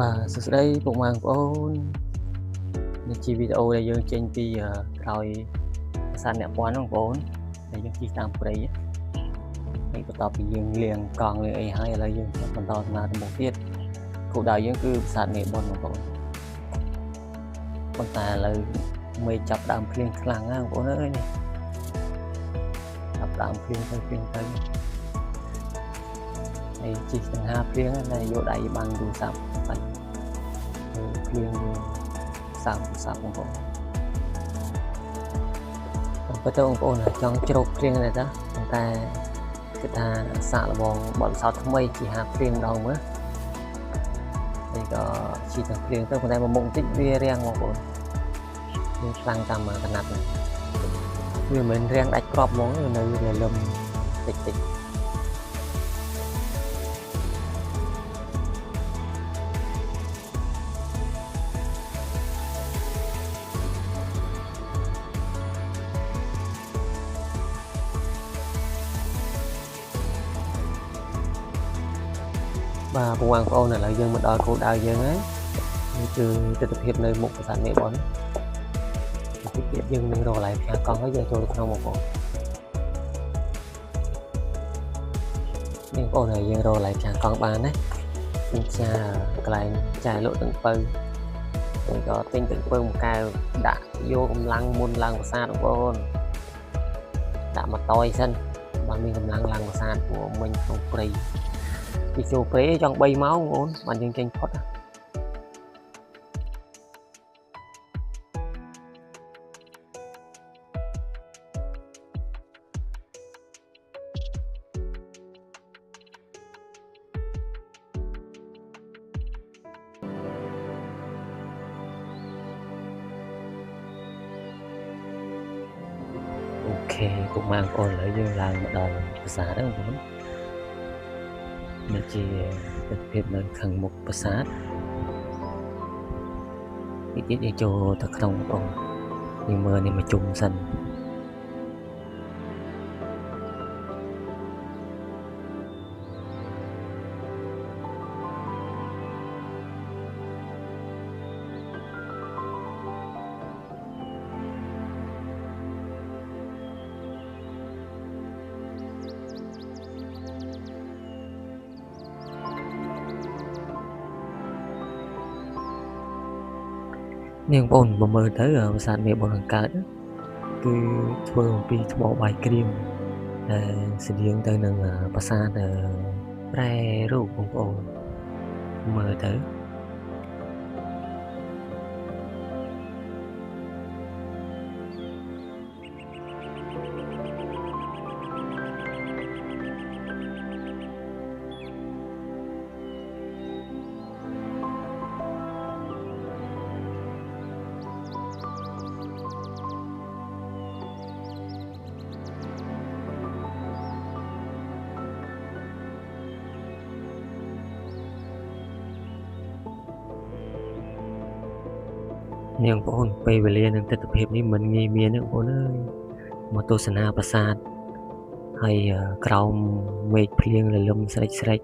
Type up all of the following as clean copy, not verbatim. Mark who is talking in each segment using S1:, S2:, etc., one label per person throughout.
S1: Bàសួស្តីពុកម៉ែបងប្អូននេះជាវីដេអូដែលយើងចេញពីក្រោយប្រាសាទអ្នកពាន់បងប្អូនដែលយើងជិះតាមព្រៃហើយបន្ទាប់ពីយើងលាងកង់លាងអីហើយឥឡូវយើងបន្តដំណើរទៅមុខទៀតគោលដៅយើងគឺប្រាសាទអ្នកពាន់បងប្អូនប៉ុន្តែឥឡូវមេឃចាប់ដើមភ្លៀងខ្លាំងណាស់បងប្អូនអើយនេះចាប់ដើមភ្លៀងទៅហើយជិះទាំងហាភ្លៀងតែយកដៃបាំងទូរស័ព្ទបាច់ភ្លៀងសាប់បងប្អូនបើទៅបងប្អូនចង់ជ្រោកភ្លៀងដែរតាប៉ុន្តែគឺថាសាកល្បងបទពិសោធន៍ថ្មីជិះហាភ្លៀងម្ដងមើលហើយក៏ជិះទាំងភ្លៀងទៅប៉ុន្តែមួយមុខបន្តិចវារាំងបងប្អូនវាខ្លាំងតាមកណាត់វាមិនរាំងដាច់គ្រាប់ហ្មងនៅរលឹមតិចបាទបងប្អូនឥឡូវយើងមកដល់គោលដៅយើងហើយនេះគឺទស្សនវិជ្ជានៅមុខប្រាសាទមេបុណ្យទីទៀតយើងនឹងរកកន្លែងផ្សាយកង់ហើយយើងចូលទៅក្នុងបងប្អូននេះបងប្អូនហើយយើងរកកន្លែងផ្សាយកង់បានណាខ្ញុំផ្សាកន្លែងចាយលក់ទាំងពៅហើយក៏ទិញទាំងពៅមួយកែវដាក់យកកម្លាំងមុនឡើងប្រាសាទបងប្អូនដាក់មកតយសិនបានមានកម្លាំងឡើងប្រាសាទព្រោះមិញក្នុងព្រៃពីចូលព្រៃចង់3ម៉ោងបងប្អូនបានយើងចេញផុតអូខេពុកម៉ែបងប្អូនឥឡូវយើងឡើងមកដល់ប្រាសាទហើយបងប្អូននេះជាទស្សនវិជ្ជានៅខាងមុខប្រាសាទទីទៀតយើងចូលទៅក្នុងបងយើងមើលនេះមកជុំសិននេះបងប្អូនមើលទៅប្រាសាទមេបុណ្យខាងកើតគឺធ្វើអំពីថ្មបាយក្រៀមដែលស្តៀងទៅនឹងប្រាសាទប្រែរូបបងប្អូនមើលទៅនេះបងប្អូនពេលវេលានឹងទស្សនវិជ្ជានេះមិនងាយមានទេបងប្អូនអើយមកទស្សនាប្រាសាទហើយក្រោមមេឃភ្លៀងរលឹមស្រេច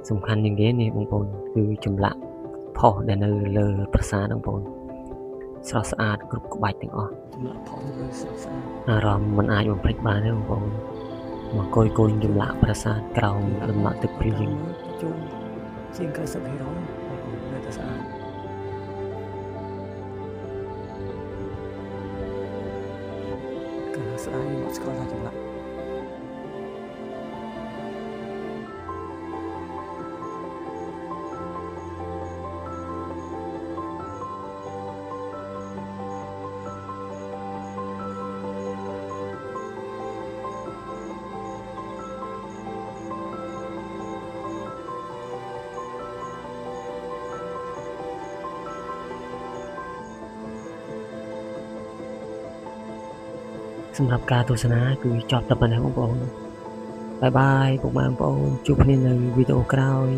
S1: សំខាន់ជាងគេនេះបងប្អូនគឺចម្លាក់ផុសដែលនៅលើប្រាសាទបងប្អូនស្រស់ស្អាតគ្រប់ក្បាច់ទាំងអស់ចម្លាក់ផុសលើស្រស់ស្អាតអារម្មណ៍មិនអាចបំភ្លេចបានទេបងប្អូនមកគយចម្លាក់ប្រាសាទក្រោមដំណក់ទឹកភ្លៀងជុំជាង90%នៅតែស្អាតស្អាតមកស្គាល់ថាចម្លាក់សម្រាប់ការទស្សនាគឺចប់តែប៉ុណ្ណេះបងប្អូនបាយបាយពុកម៉ែបងប្អូនជួបគ្នានៅវីដេអូក្រោយ